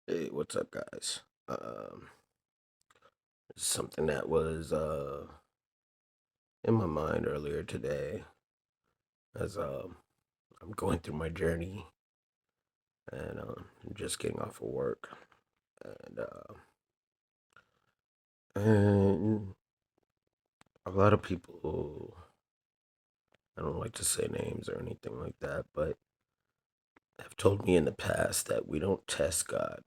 Hey, what's up, guys? Um, Something that was in my mind earlier today as I'm going through my journey and just getting off of work and a lot of people. I don't like to say names or anything like that, but have told me in the past that we don't test God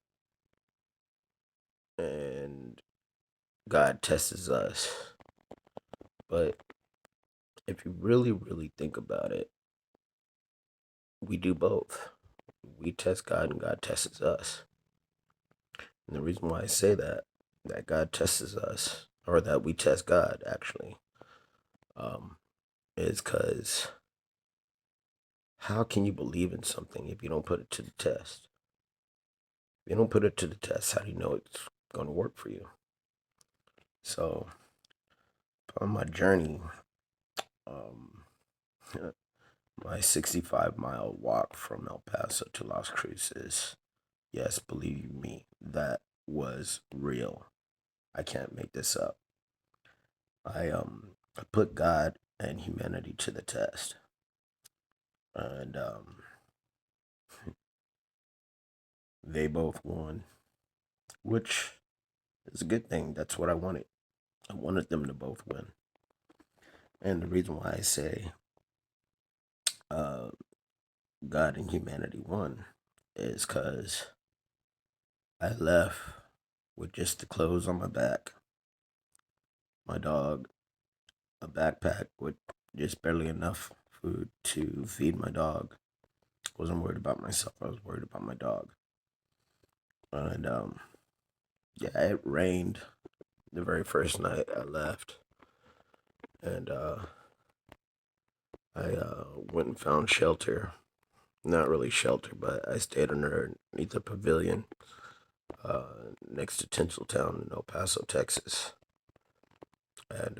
and God tests us. But if you really, really think about it, we do both. We test God and God tests us. And the reason why I say that God tests us, or that we test God actually, um, is because how can you believe in something if you don't put it to the test? If you don't put it to the test, how do you know it's going to work for you? So, on my journey, um, my 65-mile walk from El Paso to Las Cruces, yes, believe me, that was real. I can't make this up. I put God and humanity to the test, and they both won, which is a good thing. That's what I wanted. I wanted them to both win, and the reason why I say uh, God and humanity won is because I left with just the clothes on my back, my dog, a backpack with just barely enough food to feed my dog. Wasn't worried about myself. I was worried about my dog, and yeah, it rained the very first night I left, and I went and found shelter. Not really shelter, but I stayed underneath a pavilion next to Tinseltown in El Paso, Texas. And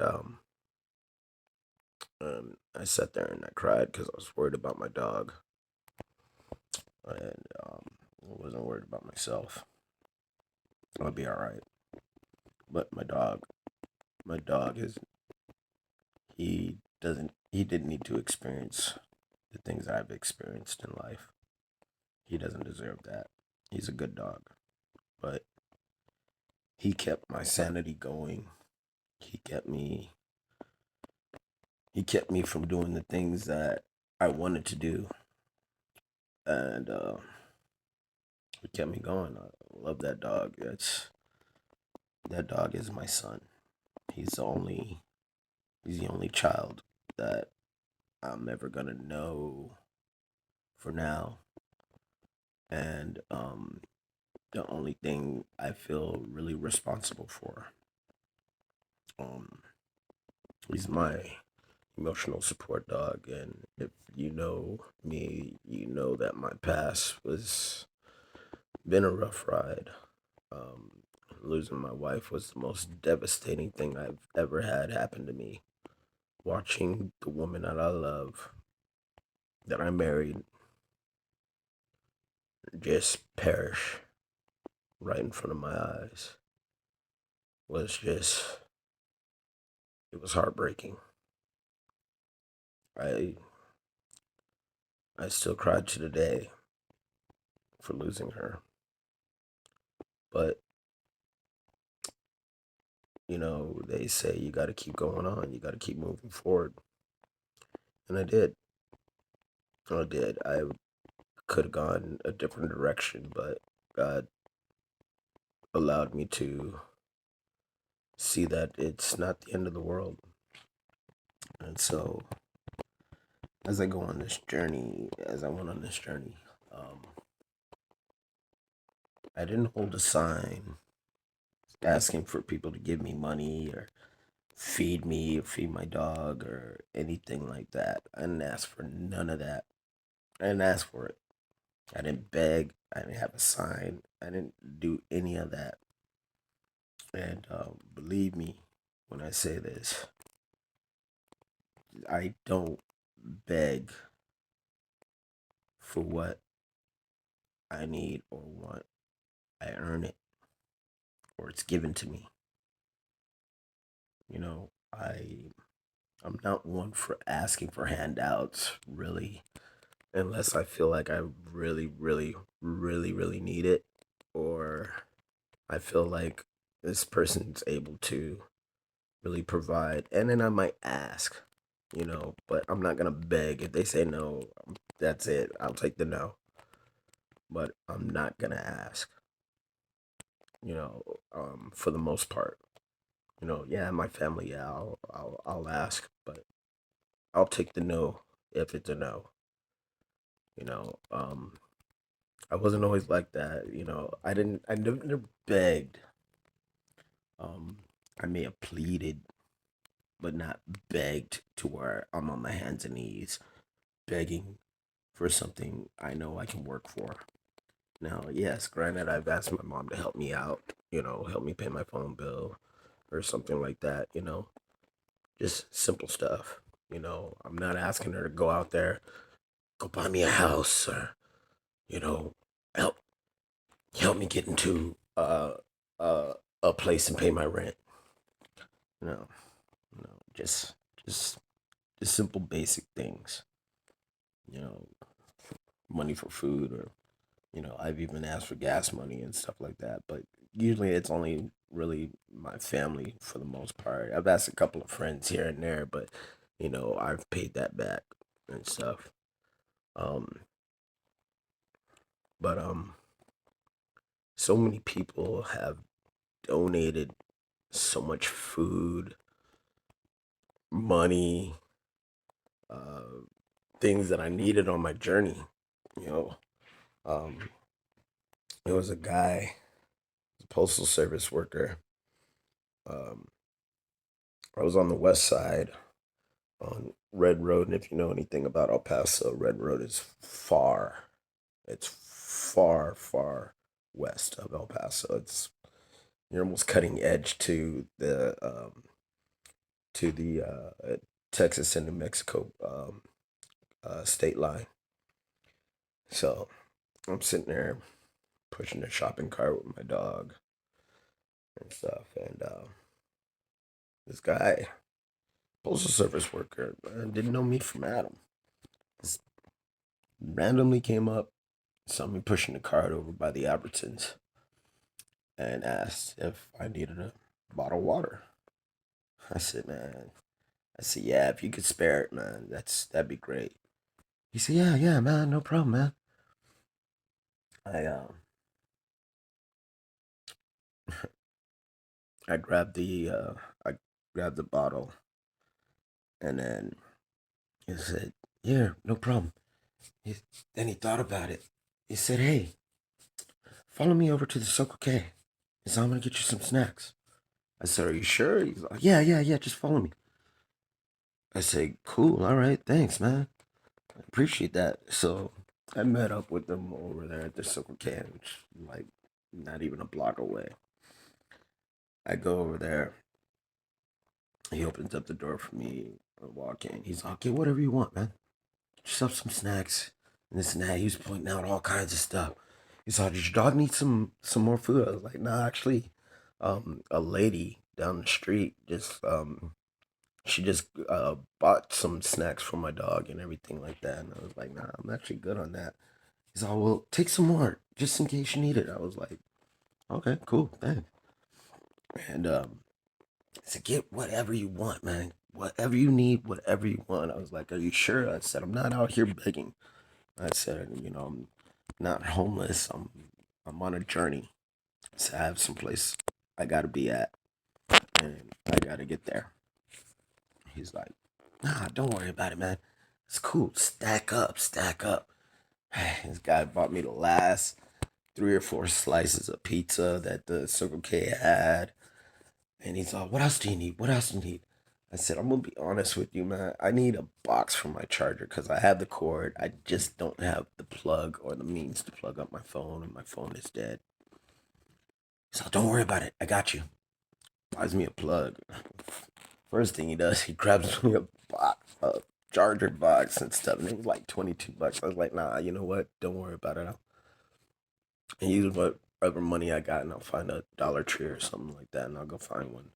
I sat there and I cried because I was worried about my dog, and I wasn't worried about myself. I'll be all right. But my dog is he didn't need to experience the things I've experienced in life. He doesn't deserve that. He's a good dog, but he kept my sanity going. He kept me he kept me from doing the things that I wanted to do, and he kept me going. I love that dog. That dog is my son. He's the only he's the only child that I'm ever gonna know for now, and the only thing I feel really responsible for. Um, he's my emotional support dog, and if you know me, you know that my past was been a rough ride. Um, Losing my wife was the most devastating thing I've ever had happen to me. Watching the woman that I love, that I married, just perish right in front of my eyes was just, it was heartbreaking. I I still cry to the day for losing her. But, they say you got to keep going on, you got to keep moving forward. And I did. I did. I could have gone a different direction, but God allowed me to see that it's not the end of the world. And so, as I went on this journey, um, I didn't hold a sign asking for people to give me money or feed me or feed my dog or anything like that. I didn't ask for none of that. I didn't ask for it. I didn't beg. I didn't have a sign. I didn't do any of that. And believe me when I say this, I don't beg for what I need or want. I earn it or it's given to me. You know, I'm not one for asking for handouts, really, unless I feel like I really need it, or I feel like this person's able to really provide, and then I might ask, but I'm not gonna beg. If they say no, that's it. I'll take the no, but I'm not gonna ask. For the most part, yeah, my family, yeah, I'll ask, but I'll take the no if it's a no. You know, I wasn't always like that. I never begged. Um, I may have pleaded, but not begged to where I'm on my hands and knees begging for something I know I can work for. Now, yes, granted, I've asked my mom to help me out, help me pay my phone bill or something like that, just simple stuff. I'm not asking her to go out there, go buy me a house or, you know, help help me get into uh a place and pay my rent. No, no, just just simple basic things. You know, money for food or I've even asked for gas money and stuff like that. But usually it's only really my family for the most part. I've asked a couple of friends here and there, but I've paid that back and stuff. Um, but so many people have donated so much food, money, uh, things that I needed on my journey. You know, um, there was a guy, a postal service worker. Um, I was on the west side on Red Road, and if you know anything about El Paso, Red Road is far. It's far, far west of El Paso. You're almost cutting edge to the Texas and New Mexico state line. So I'm sitting there pushing the shopping cart with my dog and stuff, and this guy, postal service worker, didn't know me from Adam. Just randomly came up, saw me pushing the cart over by the Albertsons, and asked if I needed a bottle of water. I said, man, yeah, if you could spare it, man, that'd be great. He said, yeah, yeah, man, no problem, man. I I grabbed the bottle, and then he said, yeah, no problem. He, then he thought about it. He said, hey, follow me over to the Circle K. He said, I'm gonna get you some snacks. I said, are you sure? He's like, yeah, yeah, yeah, just follow me. I said, cool, all right, thanks, man. I appreciate that. So I met up with them over there at the Circle K, which like not even a block away. I go over there. He opens up the door for me. I walk in. He's like, get whatever you want, man. Just have some snacks and this and that. He was pointing out all kinds of stuff. He's like, does your dog need some more food? I was like, nah, actually, a lady down the street she just bought some snacks for my dog and everything like that. And I was like, nah, I'm actually good on that. He's like, well, take some more just in case you need it. I was like, okay, cool, thanks. And I said, get whatever you want, man. Whatever you need, whatever you want. I was like, are you sure? I said, I'm not out here begging. I said, I'm not homeless. I'm on a journey. I said, I have some place I gotta be at, and I gotta get there. He's like, nah, don't worry about it, man. It's cool. Stack up, stack up. This guy bought me the last 3 or 4 slices of pizza that the Circle K had. And he's like, what else do you need? What else do you need? I said, I'm going to be honest with you, man. I need a box for my charger because I have the cord. I just don't have the plug or the means to plug up my phone, and my phone is dead. So don't worry about it. I got you. Buys me a plug. First thing he does, he grabs me a charger box and stuff, and it was like $22. I was like, nah, you know what? Don't worry about it. And he was whatever money I got, and I'll find a Dollar Tree or something like that, and I'll go find one.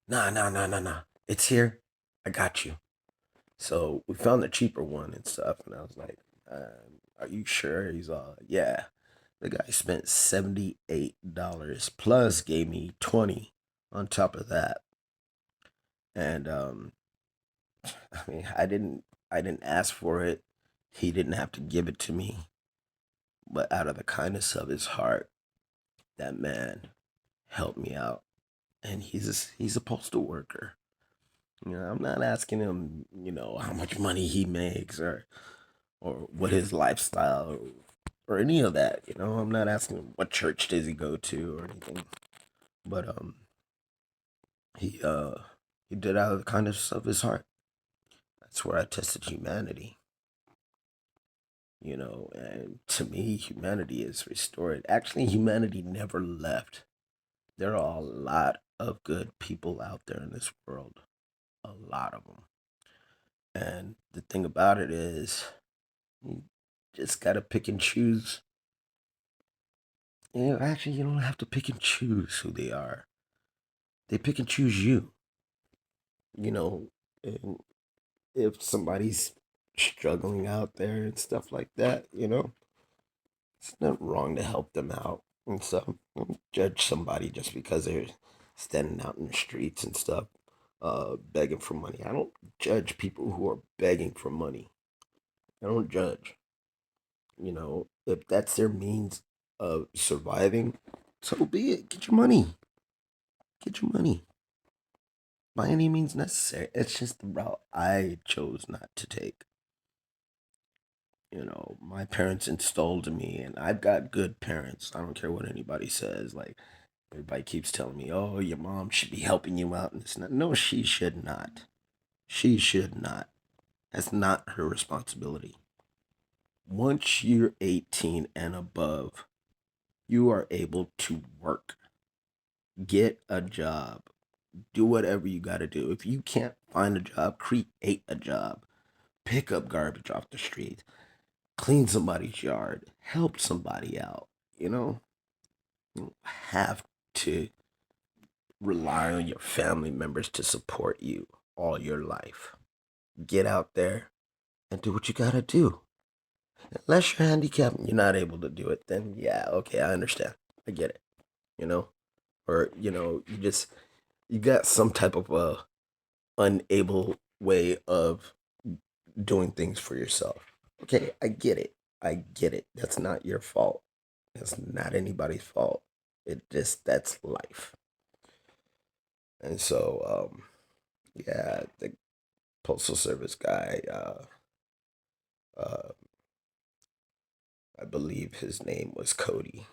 Nah, nah, nah, nah, nah. It's here. I got you. So we found the cheaper one and stuff, and I was like, "Are you sure?" He's all, "Yeah." The guy spent $78 plus gave me 20 on top of that, and I mean, I didn't ask for it. He didn't have to give it to me, but out of the kindness of his heart, that man helped me out, and he's a postal worker. I'm not asking him, how much money he makes or what his lifestyle or any of that. I'm not asking him what church does he go to or anything. But he uh he did out of the kindness of his heart. That's where I tested humanity. And to me, humanity is restored. Actually, humanity never left. There are a lot of good people out there in this world, a lot of them. And the thing about it is, you just gotta pick and choose. Actually, you don't have to pick and choose who they are. They pick and choose you. You know, and if somebody's struggling out there and stuff like that, it's not wrong to help them out and stuff. Don't judge somebody just because they're standing out in the streets and stuff, begging for money. I don't judge people who are begging for money. I don't judge. If that's their means of surviving, so be it. Get your money. Get your money. By any means necessary. It's just the route I chose not to take. My parents installed in me, and I've got good parents. I don't care what anybody says. Like, everybody keeps telling me, oh, your mom should be helping you out. And it's not. No, she should not. She should not. That's not her responsibility. Once you're 18 and above, you are able to work, get a job, do whatever you got to do. If you can't find a job, create a job, pick up garbage off the street, clean somebody's yard, help somebody out. You don't have to rely on your family members to support you all your life. Get out there and do what you gotta do. Unless you're handicapped and you're not able to do it, then yeah, okay, I understand. I get it. You know? Or, you got some type of unable way of doing things for yourself. Okay, I get it. I get it. That's not your fault. It's not anybody's fault. That's life. And so, yeah, the postal service guy, uh, I believe his name was Cody.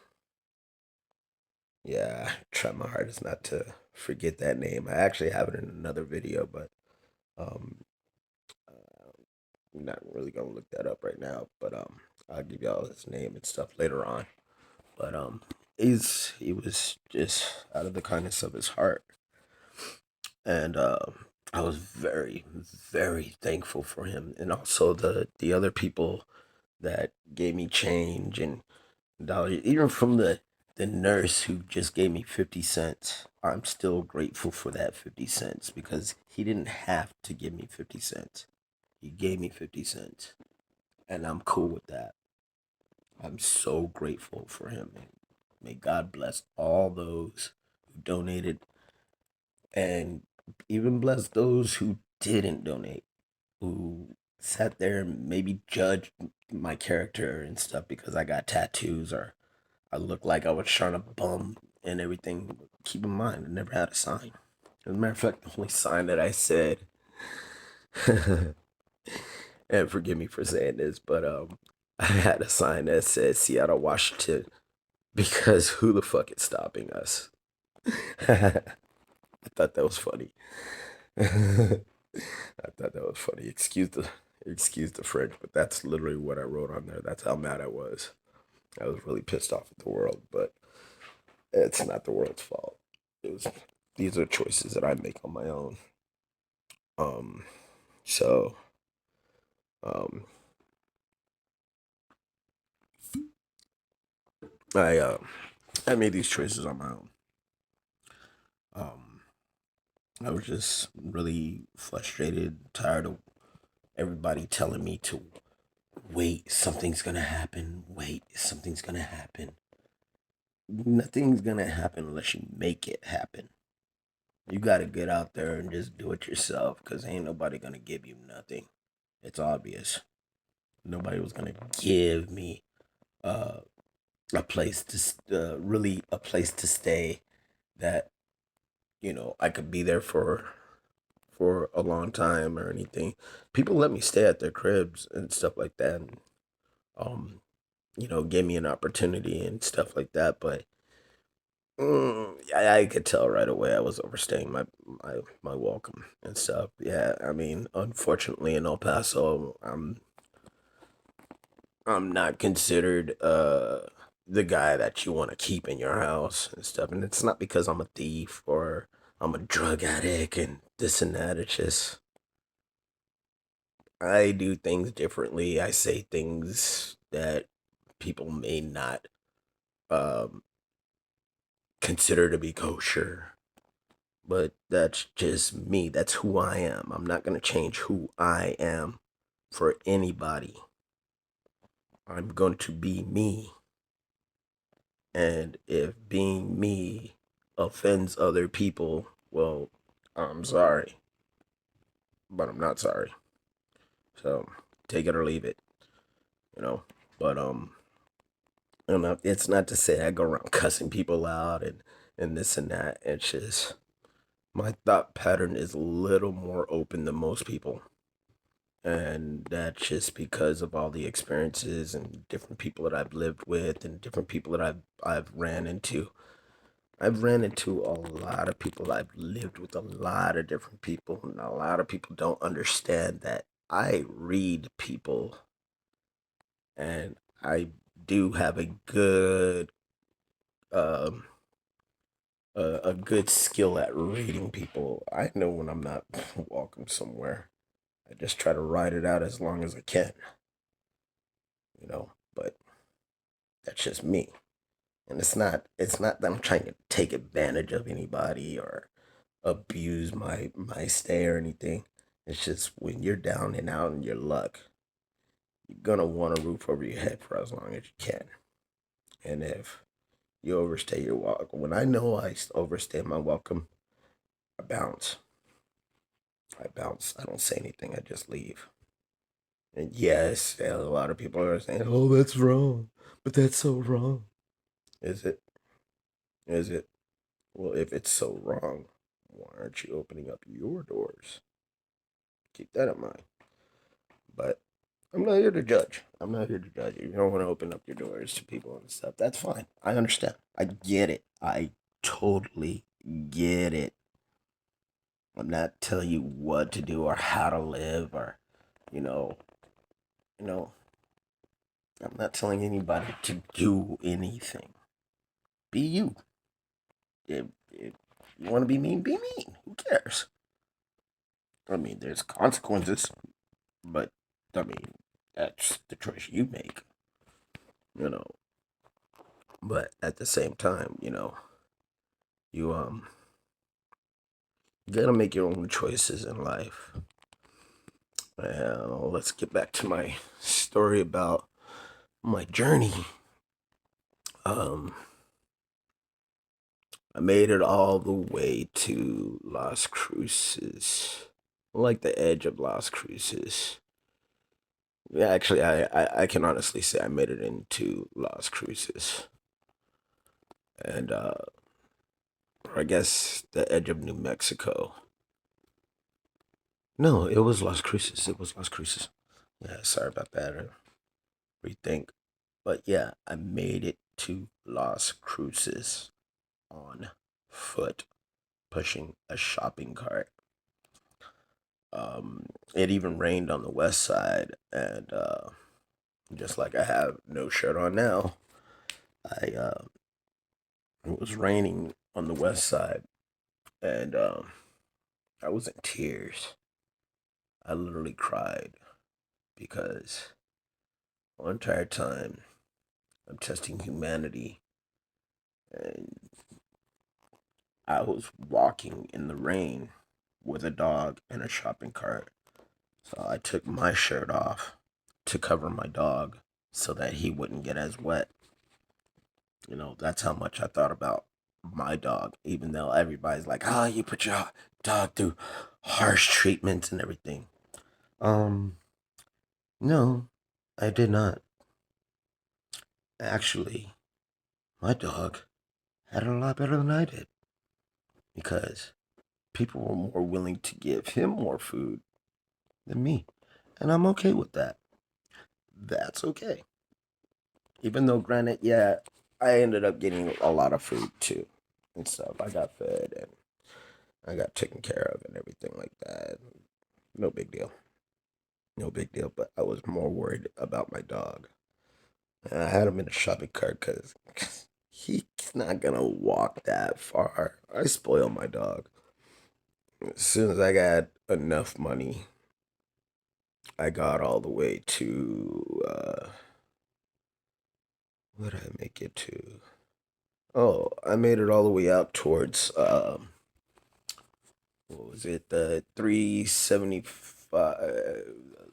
Yeah, I try my hardest not to forget that name. I actually have it in another video, but um, I'm not really gonna look that up right now. But I'll give y'all his name and stuff later on. But he was just out of the kindness of his heart, and I was very very thankful for him, and also the other people that gave me change and dollars, even from the nurse who just gave me 50 cents. I'm still grateful for that 50 cents because he didn't have to give me 50 cents. He gave me 50 cents, and I'm cool with that. I'm so grateful for him. And may God bless all those who donated, and even bless those who didn't donate, who sat there and maybe judged my character and stuff because I got tattoos or I looked like I was trying to bum and everything. Keep in mind, I never had a sign. As a matter of fact, the only sign that I said, and forgive me for saying this, but I had a sign that said Seattle, Washington, because who the fuck is stopping us? I thought that was funny. I thought that was funny. Excuse the French, but that's literally what I wrote on there. That's how mad I was. I was really pissed off at the world, but it's not the world's fault. It was These are choices that I make on my own. Um, so um, I I made these choices on my own. Um, I was just really frustrated, tired of everybody telling me to wait, something's gonna happen. Wait, something's gonna happen. Nothing's gonna happen unless you make it happen. You gotta get out there and just do it yourself, because ain't nobody gonna give you nothing. It's obvious. Nobody was gonna give me uh, a place to really a place to stay that I could be there for a long time or anything. People let me stay at their cribs and stuff like that, and um, gave me an opportunity and stuff like that. But I could tell right away I was overstaying my welcome and stuff. Yeah, I mean, unfortunately, in El Paso, I'm not considered the guy that you want to keep in your house and stuff. And it's not because I'm a thief or I'm a drug addict and this and that. It's just I do things differently. I say things that people may not um consider to be kosher. But that's just me. That's who I am. I'm not going to change who I am for anybody. I'm going to be me. And if being me offends other people, well, I'm sorry, but I'm not sorry. So take it or leave it, you know. But it's not to say I go around cussing people out and this and that. It's just my thought pattern is a little more open than most people. And that's just because of all the experiences and different people that I've lived with and different people that I've ran into. I've ran into a lot of people. I've lived with a lot of different people, and a lot of people don't understand that I read people, and I do have um a good skill at reading people. I know when I'm not welcome somewhere. I just try to ride it out as long as I can, But that's just me. And it's not that I'm trying to take advantage of anybody or abuse my stay or anything. It's just when you're down and out in your luck, you're gonna want a roof over your head for as long as you can. And if you overstay your welcome, when I know I overstay my welcome, I bounce. I bounce. I don't say anything. I just leave. And yes, a lot of people are saying, "Oh, that's wrong," but that's so wrong. Is it? Is it? Well, if it's so wrong, why aren't you opening up your doors? Keep that in mind. But I'm not here to judge. I'm not here to judge you. You don't want to open up your doors to people and stuff. That's fine. I understand. I get it. I totally get it. I'm not telling you what to do or how to live or, you know, you know, I'm not telling anybody to do anything. Be you. If you want to be mean, be mean. Who cares? I mean, there's consequences, but I mean, that's the choice you make, you know. But at the same time, you gotta make your own choices in life. Let's get back to my story about my journey. Um, I made it all the way to Las Cruces, like the edge of Las Cruces. Yeah, actually, I can honestly say I made it into Las Cruces, and or I guess the edge of New Mexico. No, it was Las Cruces. It was Las Cruces. Yeah, sorry about that. Rethink. But yeah, I made it to Las Cruces on foot, pushing a shopping cart. It even rained on the west side, and just like I have no shirt on now, I it was raining on the west side, and I was in tears. I literally cried because the entire time I'm testing humanity And I was walking in the rain with a dog and a shopping cart. So I took my shirt off to cover my dog so that he wouldn't get as wet. That's how much I thought about my dog, even though everybody's like, oh, you put your dog through harsh treatments and everything. Um, no, I did not. Actually, my dog had it a lot better than I did because people were more willing to give him more food than me. And I'm okay with that. That's okay. Even though, granted, yeah, I ended up getting a lot of food too and stuff. I got fed and I got taken care of and everything like that. No big deal. No big deal. But I was more worried about my dog. And I had him in a shopping cart because he's not going to walk that far. I spoil my dog. As soon as I got enough money, I got all the way to, what did I make it to? Oh, I made it all the way out towards, what was it, the 375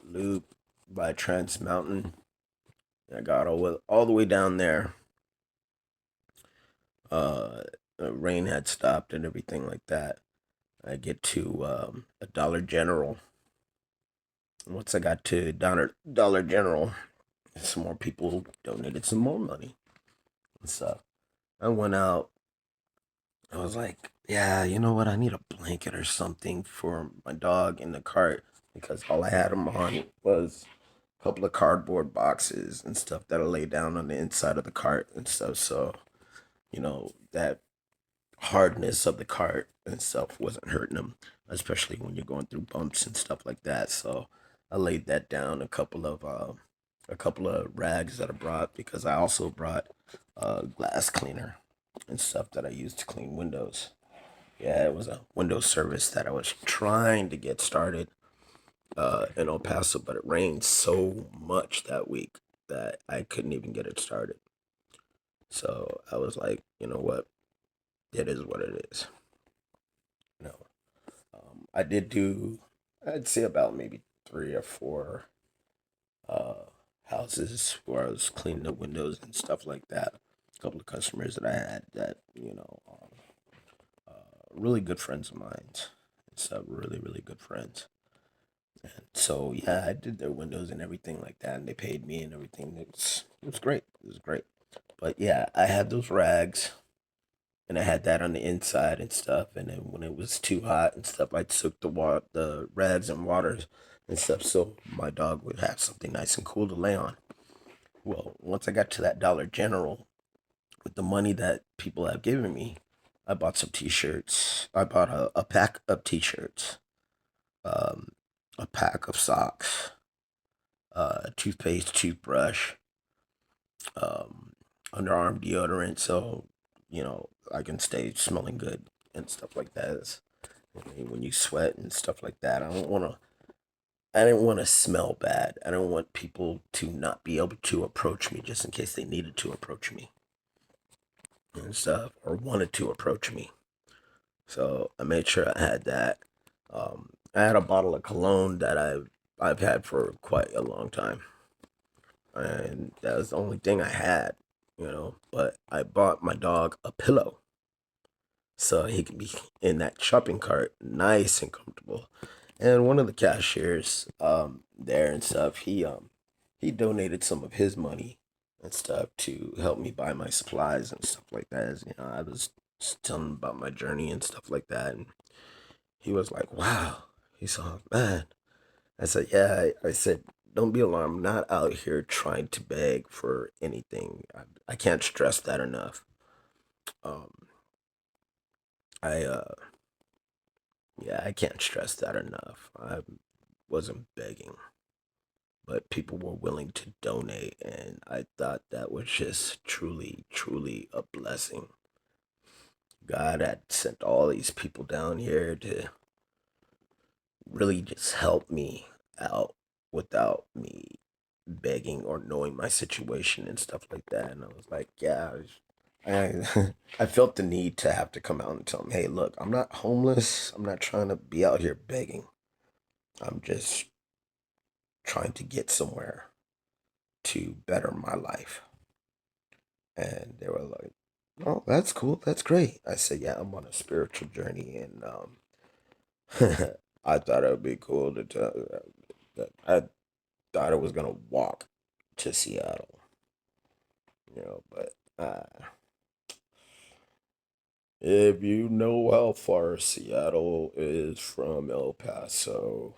loop by Trans Mountain. I got all the way down there. Rain had stopped and everything like that. I get to a Dollar General. Once I got to Dollar General, some more people donated some more money and stuff. I went out. I was like, yeah, you know what? I need a blanket or something for my dog in the cart because all I had him on was a couple of cardboard boxes and stuff that I lay down on the inside of the cart and stuff. So, that hardness of the cart and stuff wasn't hurting him, especially when you're going through bumps and stuff like that. So I laid that down. A couple of rags that I brought because I also brought glass cleaner and stuff that I used to clean windows. Yeah, it was a Windows service that I was trying to get started in El Paso, but it rained so much that week that I couldn't even get it started. So I was like, you know what? It is what it is. No, I did do, I'd say about maybe 3 or 4 uh, houses where I was cleaning the windows and stuff like that. A couple of customers that I had that, really good friends of mine. It's really, really good friends. And so yeah, I did their windows and everything like that, and they paid me and everything. It was great. It was great. But yeah, I had those rags, and I had that on the inside and stuff. And then when it was too hot and stuff, I took the rags and waters and stuff, so my dog would have something nice and cool to lay on. Well, once I got to that Dollar General with the money that people have given me, I bought some T-shirts. I bought a pack of T-shirts, um, a pack of socks, toothpaste, toothbrush, um, underarm deodorant, so I can stay smelling good and stuff like that. When you sweat and stuff like that, I didn't want to smell bad. I don't want people to not be able to approach me just in case they needed to approach me and stuff or wanted to approach me. So I made sure I had that. I had a bottle of cologne that I've had for quite a long time, and that was the only thing I had, But I bought my dog a pillow so he could be in that shopping cart, nice and comfortable. And one of the cashiers there and stuff, he donated some of his money and stuff to help me buy my supplies and stuff like that. I was just telling him about my journey and stuff like that, and he was like, "Wow." He said, "Man." I said, "Yeah." I said, "Don't be alarmed. I'm not out here trying to beg for anything. I can't stress that enough. Um, I yeah, I can't stress that enough. I wasn't begging, but people were willing to donate, and I thought that was just truly, truly a blessing. God had sent all these people down here to really just help me out without me begging or knowing my situation and stuff like that. And I was like, yeah, I I felt the need to have to come out and tell him, hey, look, I'm not homeless. I'm not trying to be out here begging. I'm just trying to get somewhere to better my life. And they were like, oh, that's cool. That's great. I said, yeah, I'm on a spiritual journey. And I thought it would be cool to tell that I thought I was going to walk to Seattle, but if you know how far Seattle is from El Paso,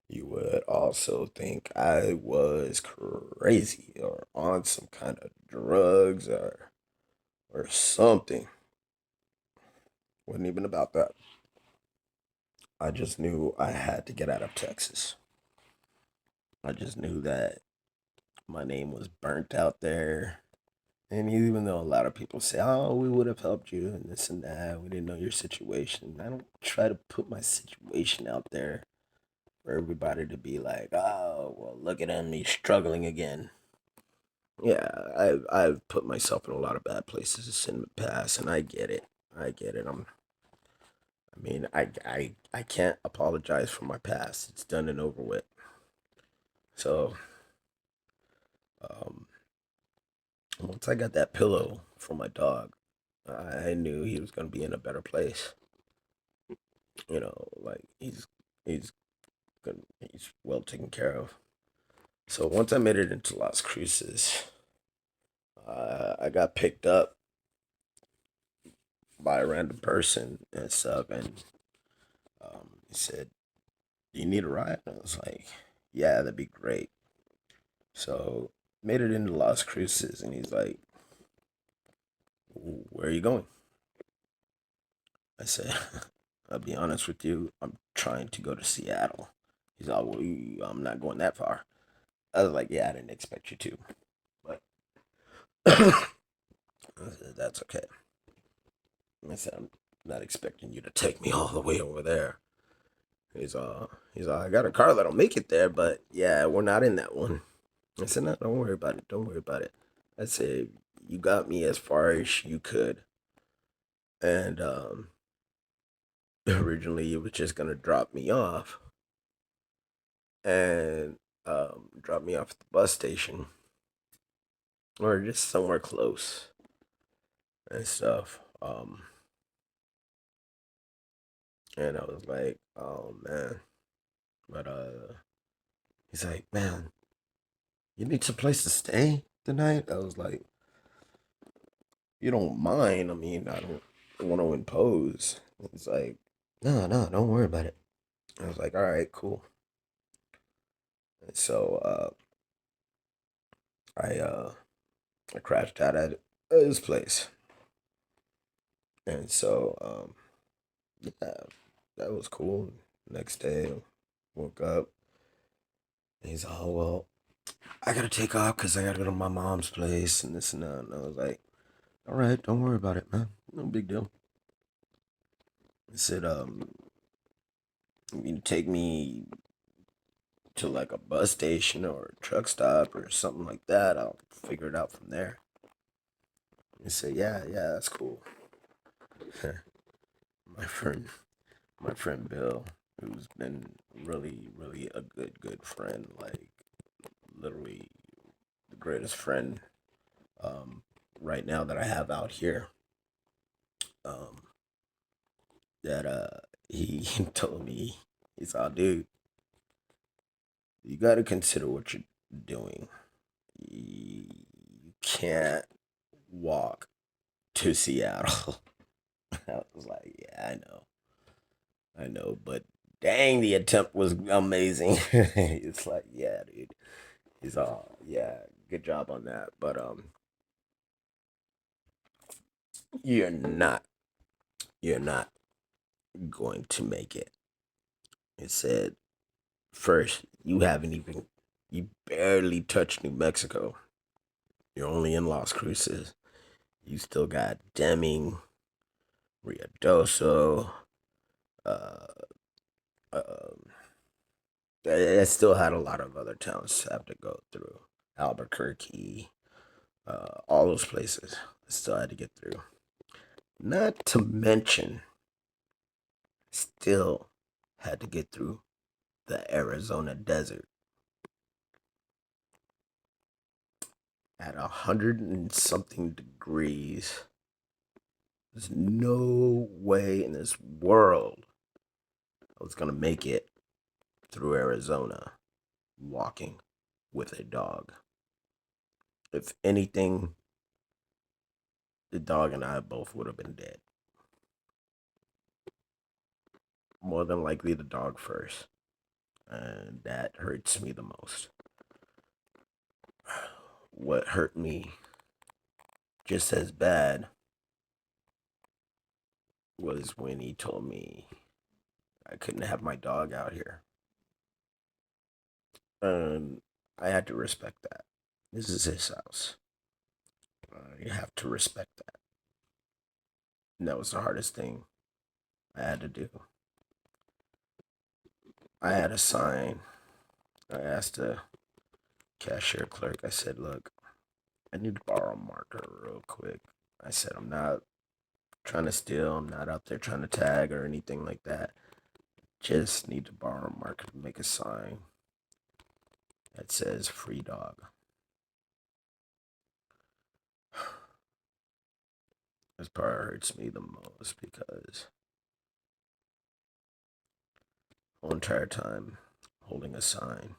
you would also think I was crazy or on some kind of drugs or something. Wasn't even about that. I just knew I had to get out of Texas. I just knew that my name was burnt out there. And even though a lot of people say, oh, we would have helped you and this and that, we didn't know your situation. I don't try to put my situation out there for everybody to be like, oh, well, look at him, he's struggling again. Yeah, I've put myself in a lot of bad places in the past, and I get it. I get it. I can't apologize for my past. It's done and over with. So, um, once I got that pillow for my dog, I knew he was gonna be in a better place. Like he's good, he's well taken care of. So once I made it into Las Cruces, I got picked up by a random person and stuff, and he said, "Do you need a ride?" And I was like, "Yeah, that'd be great." So made it into Las Cruces, and he's like, "Where are you going?" I said, "I'll be honest with you. I'm trying to go to Seattle." He's like, "Well, I'm not going that far." I was like, "Yeah, I didn't expect you to, but I said, that's okay." I said, "I'm not expecting you to take me all the way over there." I got a car that'll make it there, but yeah, we're not in that one. I said, no, don't worry about it. Don't worry about it. I said, you got me as far as you could. And originally, it was just going to drop me off and drop me off at the bus station or just somewhere close and stuff. And I was like, oh man. But he's like, man, you need some place to stay tonight? I was like, you don't mind. I mean, I don't want to impose. He's like, no, no, don't worry about it. I was like, all right, cool. And so I crashed out at his place, and so yeah, that was cool. Next day, woke up. And he's oh well, I gotta take off because I gotta go to my mom's place and this and that. And I was like, all right, don't worry about it, man. No big deal. He said, you can take me to like a bus station or a truck stop or something like that. I'll figure it out from there. He said, yeah, yeah, that's cool. my friend, my friend Bill, who's been really a good friend, like literally the greatest friend um, right now that I have out here. Um, that he told me, he's all, dude, you got to consider what you're doing. You can't walk to Seattle. I was like, yeah, I know, but dang, the attempt was amazing. It's like, yeah, dude. He's all, yeah, good job on that. But you're not, you're not going to make it. It said first, you barely touched New Mexico. You're only in Las Cruces. You still got Deming, Riadoso, uh, uh, I still had a lot of other towns to have to go through. Albuquerque, All those places I still had to get through. Not to mention, still had to get through the Arizona desert at 100 and something degrees. There's no way in this world I was gonna make it through Arizona walking with a dog. If anything, the dog and I both would have been dead. More than likely, the dog first. And that hurts me the most. What hurt me just as bad was when he told me I couldn't have my dog out here. And I had to respect that. This is his house. You have to respect that. And that was the hardest thing I had to do. I had a sign. I asked the cashier clerk, I said, look, I need to borrow a marker real quick. I said, I'm not trying to steal. I'm not out there trying to tag or anything like that. Just need to borrow a marker to make a sign that says free dog. This part hurts me the most because the whole entire time holding a sign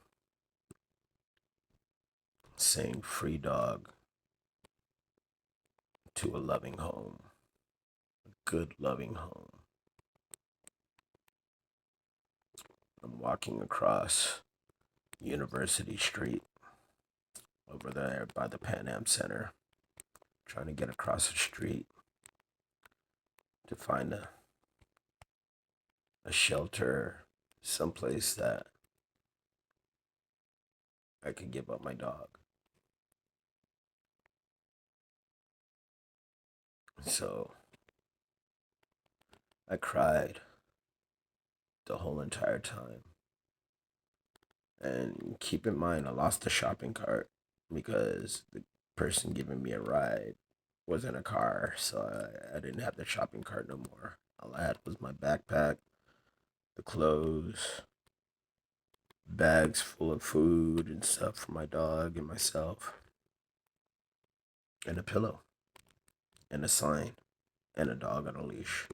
saying free dog to a loving home, a good loving home. I'm walking across University Street over there by the Pan Am Center, trying to get across the street to find a shelter, someplace that I could give up my dog. So I cried the whole entire time. And keep in mind, I lost the shopping cart because the person giving me a ride was in a car, so I didn't have the shopping cart no more. All I had was my backpack, the clothes, bags full of food and stuff for my dog and myself, and a pillow, and a sign, and a dog on a leash.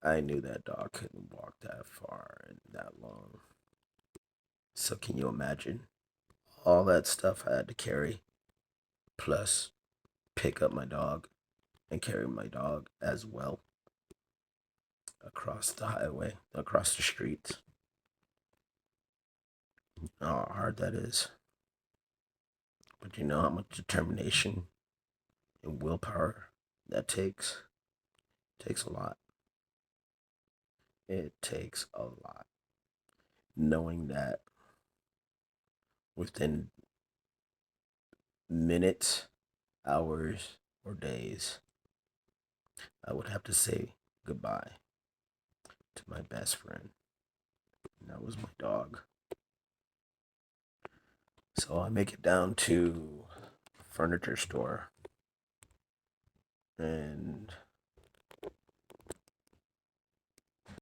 I knew that dog couldn't walk that far and that long. So can you imagine all that stuff I had to carry, plus pick up my dog and carry my dog as well across the highway, across the streets? How hard that is. But you know how much determination and willpower that takes? It takes a lot. It takes a lot. Knowing that within minutes, hours, or days, I would have to say goodbye to my best friend. And that was my dog. So I make it down to a furniture store, and